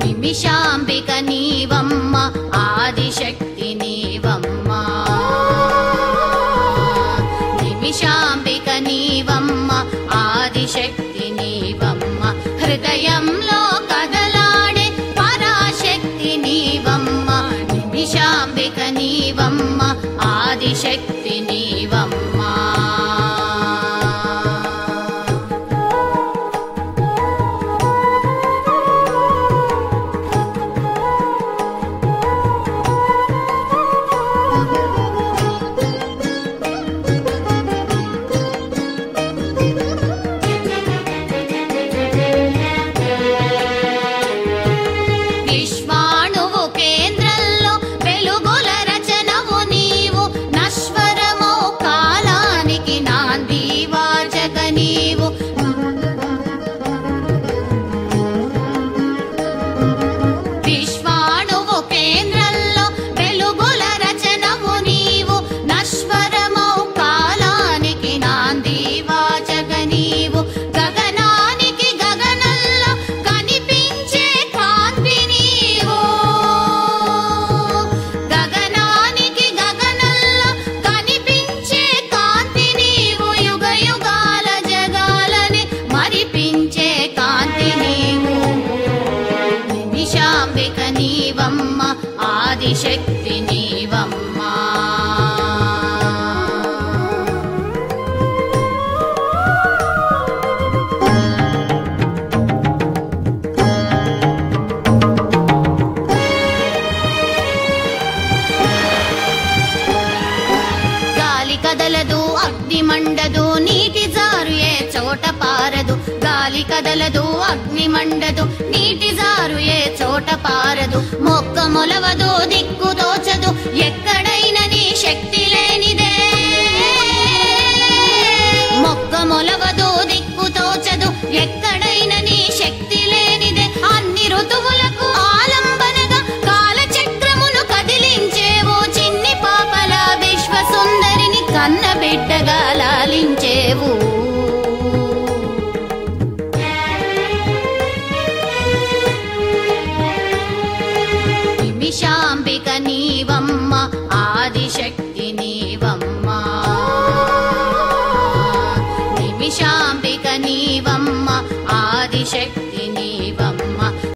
నిమిషాంబిక నీవమ్మ ఆదిశక్తి నీవమ్మ నిమిషాంబిక నీవమ్మ ఆదిశక్తి నీవమ్మ హృదయంలో కదలాడే పరాశక్తి నీవమ్మ నిమిషాంబిక నీవమ్మ ఆదిశక్తి నీవమ్మ విశ్వాణువు కేంద్రంలో వెలుగుల రచనవు నీవు నశ్వరమో కాలానికి నాంది వాచక నీవు విశ్వాణువు కేంద్రంలో వెలుగుల రచనవు నీవు నశ్వరమో కాలానికి నాంది వాచక నీవు గగనానికి గగనంలో కనిపించే కాంతి నీవు గగనానికి గగనంలో కనిపించే కాంతి నీవు యుగ యుగాల జగాలని మరిపించే కాంతి నీవు నిమిషాంబిక నీవమ్మ ఆదిశక్తి నీవమ్మ గాలి కదలదు అగ్ని మండదు నీటి జారు ఏ చోట పారదు గాలి కదలదు అగ్ని మండదు నీటి జారు ఏ చోట పారదు మొక్క మొలవదు దిక్కు తోచదు ఎక్కడైనా నీ శక్తి లేనిదే మొక్క మొలవదు దిక్కు తోచదు ఎక్కడైనా నీ శక్తి లేనిదే అన్ని ఋతువులకు ఆలంబనగా కాలచక్రమును కదిలించేవో చిన్ని పాపల విశ్వ సుందరిని కన్న బిడ్డగా లాలించేవు నిమిషాంబిక నీవమ్మ ఆదిశక్తి నీవమ్మ నిమిషాంబిక నీవమ్మ ఆదిశక్తి